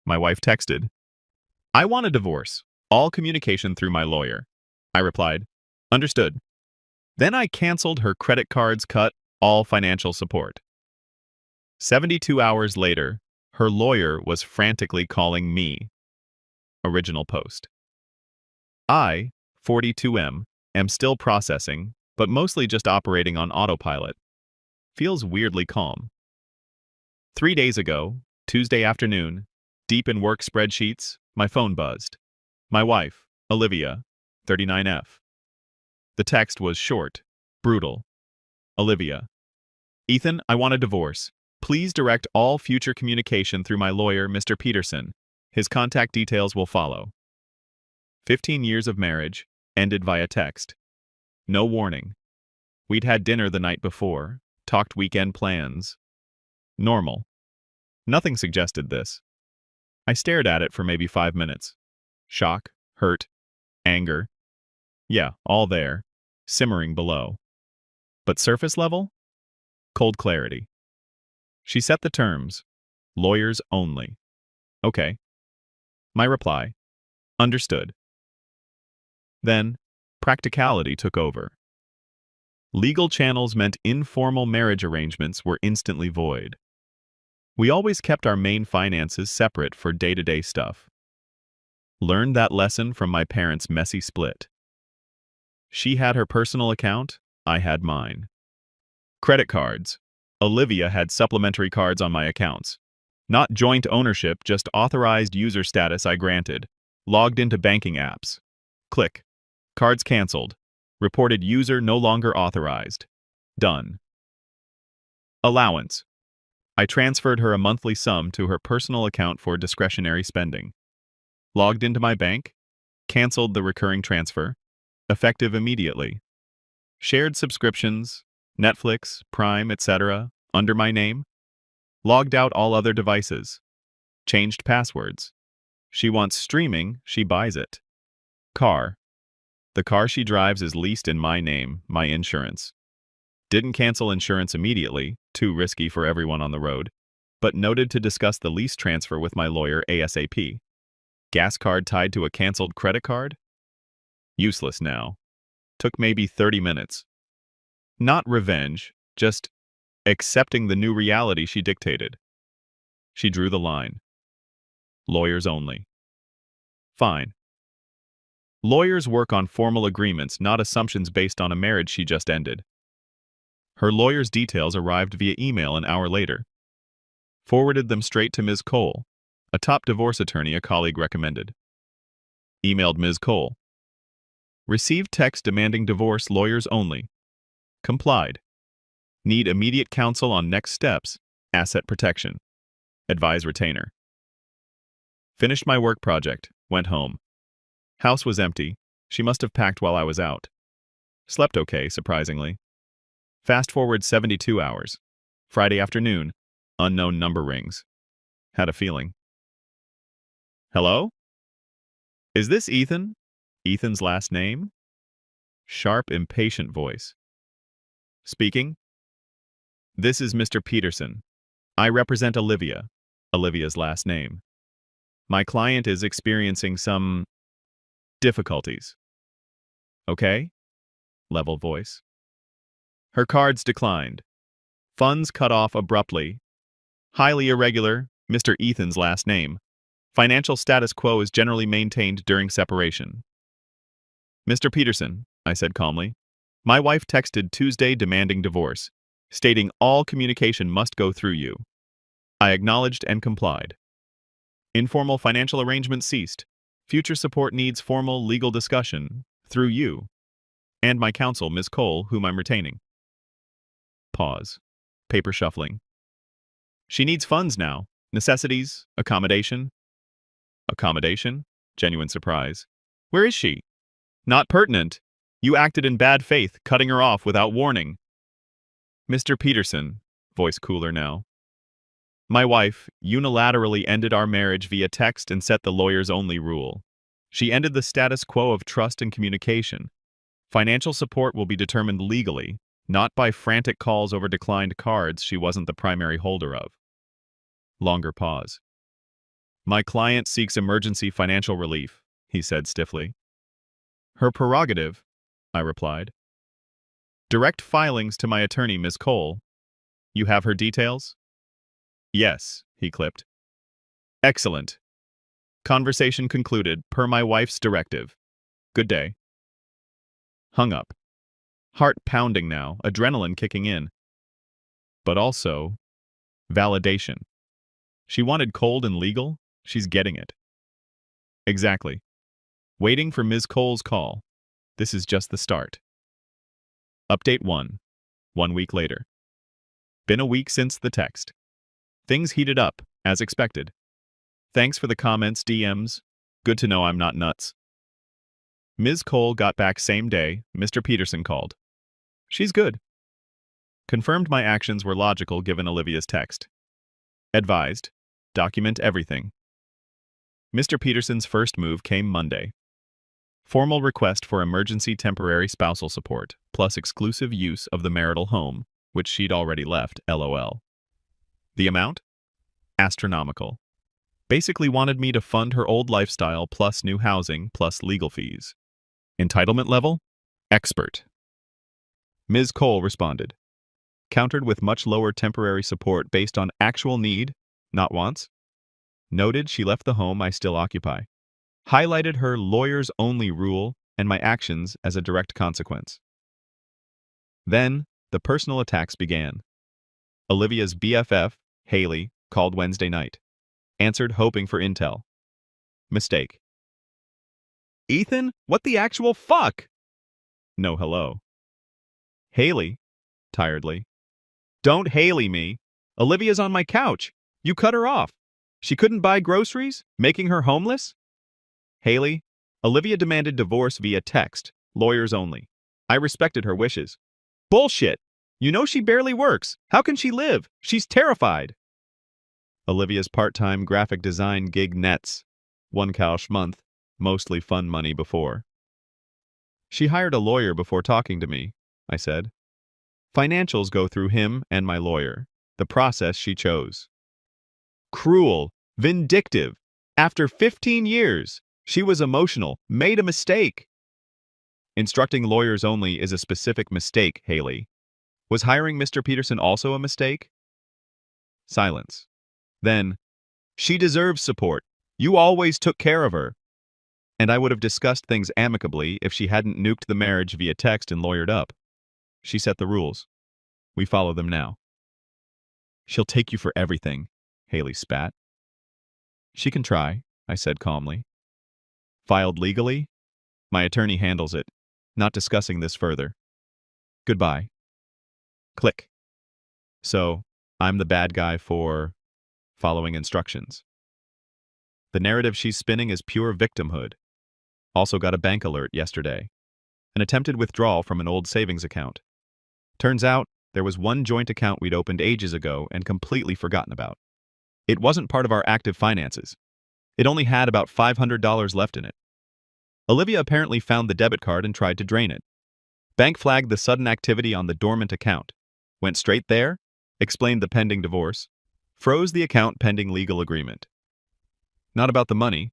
My wife texted, "I want a divorce. All communication through my lawyer." I replied, "Understood." Then I canceled her credit cards, cut all financial support. 72 hours later, her lawyer was frantically calling me. Original post. I, 42M, am still processing, but mostly just operating on autopilot. Feels weirdly calm. 3 days ago, Tuesday afternoon, deep in work spreadsheets, my phone buzzed. My wife, Olivia, 39F. The text was short, brutal. Olivia. "Ethan, I want a divorce. Please direct all future communication through my lawyer, Mr. Peterson. His contact details will follow." 15 years of marriage, ended via text. No warning. We'd had dinner the night before, talked weekend plans. Normal. Nothing suggested this. I stared at it for maybe 5 minutes. Shock, hurt, anger. Yeah, all there, simmering below. But surface level? Cold clarity. She set the terms. Lawyers only. Okay. My reply. Understood. Then, practicality took over. Legal channels meant informal marriage arrangements were instantly void. We always kept our main finances separate for day-to-day stuff. Learned that lesson from my parents' messy split. She had her personal account, I had mine. Credit cards. Olivia had supplementary cards on my accounts. Not joint ownership, just authorized user status I granted. Logged into banking apps. Click. Cards canceled. Reported user no longer authorized. Done. Allowance. I transferred her a monthly sum to her personal account for discretionary spending. Logged into my bank. Canceled the recurring transfer. Effective immediately. Shared subscriptions, Netflix, Prime, etc., under my name. Logged out all other devices. Changed passwords. She wants streaming, she buys it. Car. The car she drives is leased in my name, my insurance. Didn't cancel insurance immediately, too risky for everyone on the road, but noted to discuss the lease transfer with my lawyer ASAP. Gas card tied to a canceled credit card? Useless now. Took maybe 30 minutes. Not revenge, just accepting the new reality she dictated. She drew the line. Lawyers only. Fine. Lawyers work on formal agreements, not assumptions based on a marriage she just ended. Her lawyer's details arrived via email an hour later. Forwarded them straight to Ms. Cole, a top divorce attorney a colleague recommended. Emailed Ms. Cole. Received text demanding divorce, lawyers only. Complied. Need immediate counsel on next steps, asset protection. Advise retainer. Finished my work project, went home. House was empty. She must have packed while I was out. Slept okay, surprisingly. Fast forward 72 hours. Friday afternoon, unknown number rings. Had a feeling. Hello? Is this Ethan? Ethan's last name? Sharp, impatient voice. Speaking. This is Mr. Peterson. I represent Olivia, Olivia's last name. My client is experiencing some difficulties. Okay? Level voice. Her cards declined. Funds cut off abruptly. Highly irregular, Mr. Ethan's last name. Financial status quo is generally maintained during separation. Mr. Peterson, I said calmly. My wife texted Tuesday demanding divorce, stating all communication must go through you. I acknowledged and complied. Informal financial arrangements ceased. Future support needs formal legal discussion, through you, and my counsel, Ms. Cole, whom I'm retaining. Pause. Paper shuffling. She needs funds now. Necessities, accommodation. Accommodation? Genuine surprise. Where is she? Not pertinent. You acted in bad faith, cutting her off without warning. Mr. Peterson, voice cooler now. My wife unilaterally ended our marriage via text and set the lawyers only rule. She ended the status quo of trust and communication. Financial support will be determined legally, not by frantic calls over declined cards she wasn't the primary holder of. Longer pause. My client seeks emergency financial relief, he said stiffly. Her prerogative, I replied. Direct filings to my attorney, Ms. Cole. You have her details? Yes, he clipped. Excellent. Conversation concluded per my wife's directive. Good day. Hung up. Heart pounding now, adrenaline kicking in. But also, validation. She wanted cold and legal, she's getting it. Exactly. Waiting for Ms. Cole's call. This is just the start. Update 1. 1 week later. Been a week since the text. Things heated up, as expected. Thanks for the comments, DMs. Good to know I'm not nuts. Ms. Cole got back same day, Mr. Peterson called. She's good. Confirmed my actions were logical given Olivia's text. Advised. Document everything. Mr. Peterson's first move came Monday. Formal request for emergency temporary spousal support, plus exclusive use of the marital home, which she'd already left, LOL. The amount? Astronomical. Basically wanted me to fund her old lifestyle plus new housing plus legal fees. Entitlement level? Expert. Ms. Cole responded. Countered with much lower temporary support based on actual need, not wants. Noted she left the home I still occupy. Highlighted her lawyers-only rule and my actions as a direct consequence. Then, the personal attacks began. Olivia's BFF, Haley, called Wednesday night. Answered hoping for intel. Mistake. Ethan, what the actual fuck? No hello. Haley, tiredly. Don't Haley me. Olivia's on my couch. You cut her off. She couldn't buy groceries, making her homeless? Haley, Olivia demanded divorce via text, lawyers only. I respected her wishes. Bullshit! You know she barely works. How can she live? She's terrified. Olivia's part-time graphic design gig nets. 1 couch month, mostly fun money before. She hired a lawyer before talking to me, I said. Financials go through him and my lawyer. The process she chose. Cruel, vindictive. After 15 years, she was emotional, made a mistake. Instructing lawyers only is a specific mistake, Haley. Was hiring Mr. Peterson also a mistake? Silence. Then, she deserves support. You always took care of her. And I would have discussed things amicably if she hadn't nuked the marriage via text and lawyered up. She set the rules. We follow them now. She'll take you for everything, Haley spat. She can try, I said calmly. Filed legally? My attorney handles it. Not discussing this further. Goodbye. Click. So, I'm the bad guy for following instructions. The narrative she's spinning is pure victimhood. Also got a bank alert yesterday. An attempted withdrawal from an old savings account. Turns out, there was one joint account we'd opened ages ago and completely forgotten about. It wasn't part of our active finances. It only had about $500 left in it. Olivia apparently found the debit card and tried to drain it. Bank flagged the sudden activity on the dormant account. Went straight there, explained the pending divorce, froze the account pending legal agreement. Not about the money.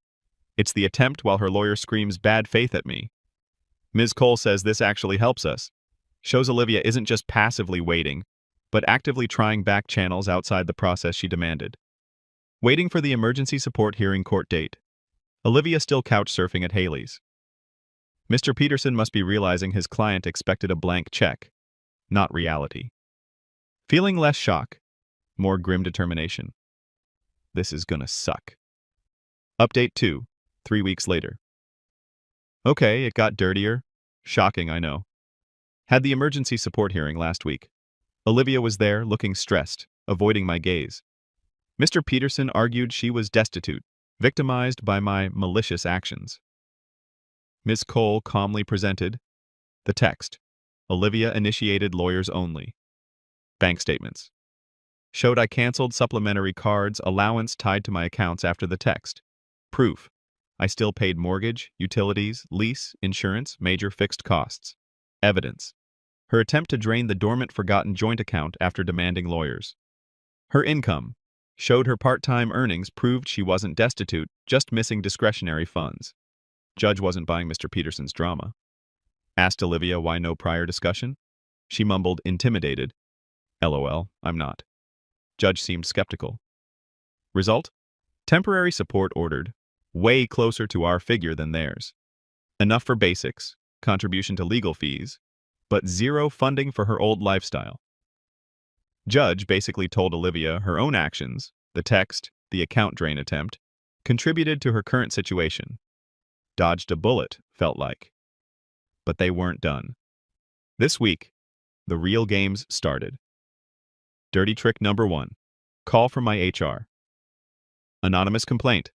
It's the attempt while her lawyer screams bad faith at me. Ms. Cole says this actually helps us. Shows Olivia isn't just passively waiting, but actively trying back channels outside the process she demanded. Waiting for the emergency support hearing court date. Olivia still couch surfing at Haley's. Mr. Peterson must be realizing his client expected a blank check, not reality. Feeling less shock, more grim determination. This is gonna suck. Update 2, 3 weeks later. Okay, it got dirtier. Shocking, I know. Had the emergency support hearing last week. Olivia was there, looking stressed, avoiding my gaze. Mr. Peterson argued she was destitute, victimized by my malicious actions. Ms. Cole calmly presented the text. Olivia initiated lawyers only. Bank statements. Showed I canceled supplementary cards allowance tied to my accounts after the text. Proof. I still paid mortgage, utilities, lease, insurance, major fixed costs. Evidence. Her attempt to drain the dormant forgotten joint account after demanding lawyers. Her income. Showed her part-time earnings proved she wasn't destitute, just missing discretionary funds. Judge wasn't buying Mr. Peterson's drama. Asked Olivia why no prior discussion. She mumbled, intimidated. LOL, I'm not. Judge seemed skeptical. Result? Temporary support ordered, way closer to our figure than theirs. Enough for basics, contribution to legal fees, but zero funding for her old lifestyle. Judge basically told Olivia her own actions, the text, the account drain attempt, contributed to her current situation. Dodged a bullet, felt like. But they weren't done. This week, the real games started. Dirty trick number 1. Call from my HR. Anonymous complaint.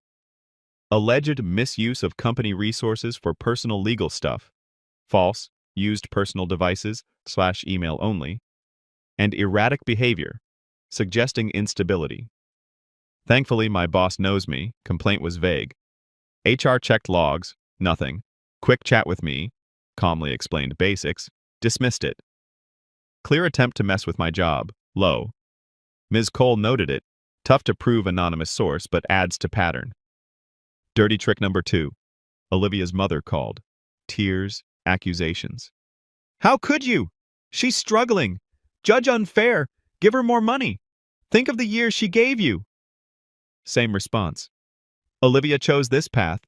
Alleged misuse of company resources for personal legal stuff. False, used personal devices/email only. And erratic behavior, suggesting instability. Thankfully, my boss knows me. Complaint was vague. HR checked logs, nothing. Quick chat with me, calmly explained basics, dismissed it. Clear attempt to mess with my job, low. Ms. Cole noted it, tough to prove anonymous source but adds to pattern. Dirty trick number 2. Olivia's mother called. Tears, accusations. How could you? She's struggling. Judge unfair. Give her more money. Think of the years she gave you. Same response. Olivia chose this path.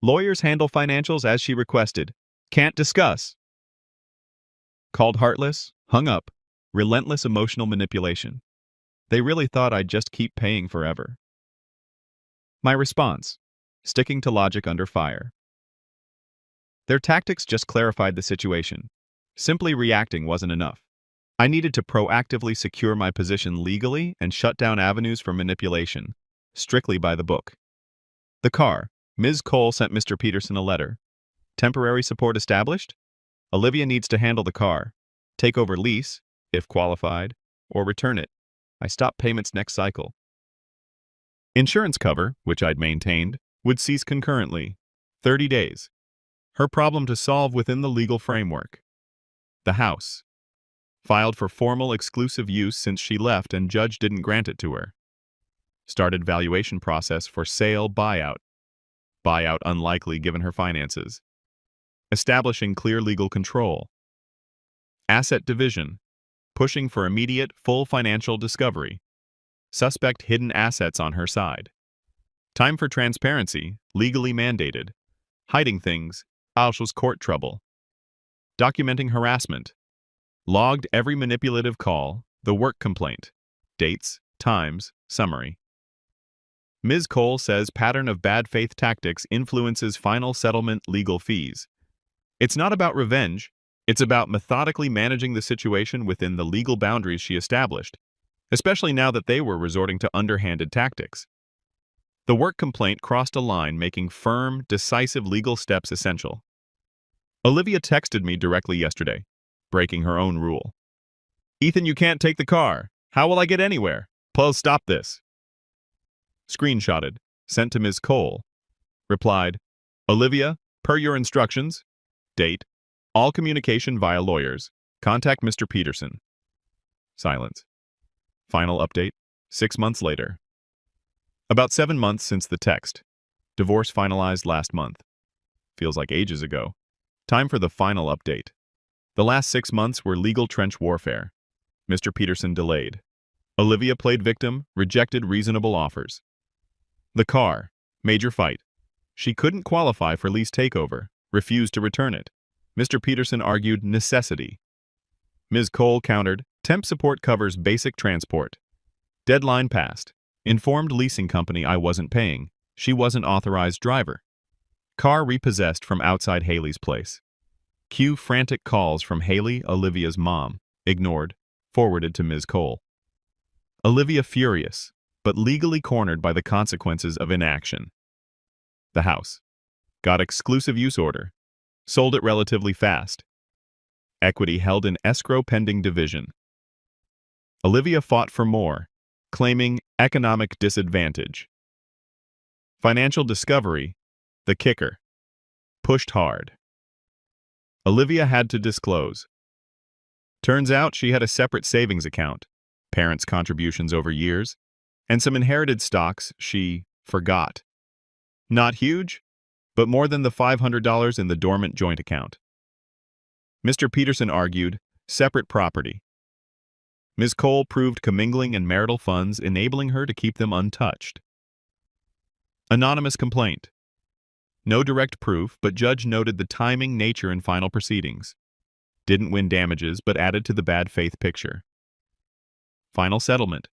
Lawyers handle financials as she requested. Can't discuss. Called heartless, hung up, relentless emotional manipulation. They really thought I'd just keep paying forever. My response. Sticking to logic under fire. Their tactics just clarified the situation. Simply reacting wasn't enough. I needed to proactively secure my position legally and shut down avenues for manipulation, strictly by the book. The car. Ms. Cole sent Mr. Peterson a letter. Temporary support established? Olivia needs to handle the car, take over lease, if qualified, or return it. I stop payments next cycle. Insurance cover, which I'd maintained, would cease concurrently. 30 days. Her problem to solve within the legal framework. The house. Filed for formal exclusive use since she left and judge didn't grant it to her. Started valuation process for sale buyout. Buyout unlikely given her finances. Establishing clear legal control. Asset division. Pushing for immediate, full financial discovery. Suspect hidden assets on her side. Time for transparency, legally mandated. Hiding things, Alsh's court trouble. Documenting harassment. Logged every manipulative call, the work complaint. Dates, times, summary. Ms. Cole says pattern of bad faith tactics influences final settlement legal fees. It's not about revenge, it's about methodically managing the situation within the legal boundaries she established, especially now that they were resorting to underhanded tactics. The work complaint crossed a line, making firm, decisive legal steps essential. Olivia texted me directly yesterday, breaking her own rule. Ethan, you can't take the car. How will I get anywhere? Please stop this. Screenshotted, sent to Ms. Cole. Replied, Olivia, per your instructions. Date, all communication via lawyers. Contact Mr. Peterson. Silence. Final update, 6 months later. About 7 months since the text. Divorce finalized last month. Feels like ages ago. Time for the final update. The last 6 months were legal trench warfare. Mr. Peterson delayed. Olivia played victim, rejected reasonable offers. The car. Major fight. She couldn't qualify for lease takeover, refused to return it. Mr. Peterson argued necessity. Ms. Cole countered, temp support covers basic transport. Deadline passed. Informed leasing company I wasn't paying. She wasn't authorized driver. Car repossessed from outside Haley's place. Cue frantic calls from Haley, Olivia's mom. Ignored. Forwarded to Ms. Cole. Olivia furious, but legally cornered by the consequences of inaction. The house. Got exclusive use order. Sold it relatively fast. Equity held in escrow pending division. Olivia fought for more, claiming economic disadvantage. Financial discovery, the kicker. Pushed hard. Olivia had to disclose. Turns out she had a separate savings account, parents' contributions over years, and some inherited stocks she forgot. Not huge, but more than the $500 in the dormant joint account. Mr. Peterson argued, separate property. Ms. Cole proved commingling and marital funds, enabling her to keep them untouched. Anonymous complaint. No direct proof, but judge noted the timing, nature, and final proceedings. Didn't win damages, but added to the bad faith picture. Final settlement.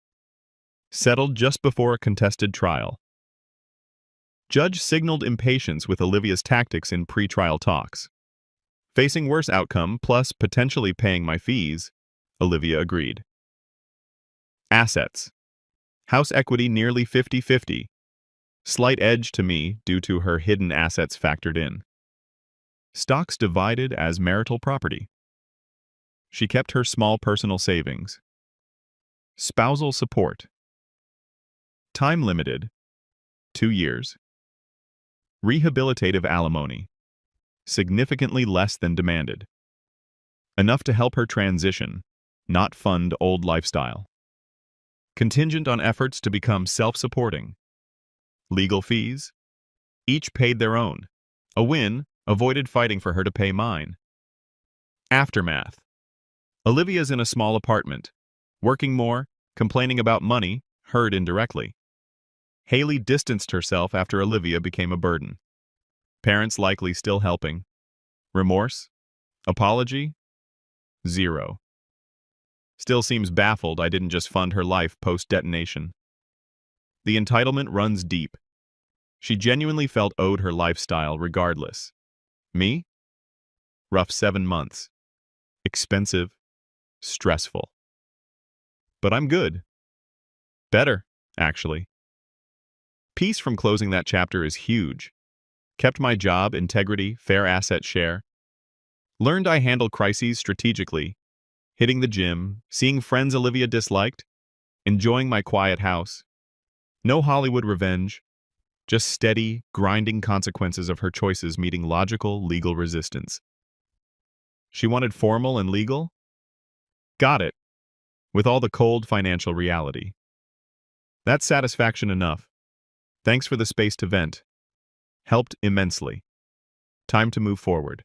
Settled just before a contested trial. Judge signaled impatience with Olivia's tactics in pre-trial talks. Facing worse outcome, plus potentially paying my fees, Olivia agreed. Assets. House equity nearly 50-50. Slight edge to me due to her hidden assets factored in. Stocks divided as marital property. She kept her small personal savings. Spousal support. Time limited, 2 years. Rehabilitative alimony, significantly less than demanded. Enough to help her transition, not fund old lifestyle. Contingent on efforts to become self-supporting. Legal fees, each paid their own. A win, avoided fighting for her to pay mine. Aftermath. Olivia's in a small apartment, working more, complaining about money, heard indirectly. Haley distanced herself after Olivia became a burden. Parents likely still helping. Remorse? Apology? Zero. Still seems baffled I didn't just fund her life post-detonation. The entitlement runs deep. She genuinely felt owed her lifestyle regardless. Me? Rough 7 months. Expensive. Stressful. But I'm good. Better, actually. Peace from closing that chapter is huge. Kept my job, integrity, fair asset share. Learned I handle crises strategically. Hitting the gym, seeing friends Olivia disliked, enjoying my quiet house. No Hollywood revenge, just steady, grinding consequences of her choices meeting logical, legal resistance. She wanted formal and legal? Got it, with all the cold financial reality. That's satisfaction enough. Thanks for the space to vent. Helped immensely. Time to move forward.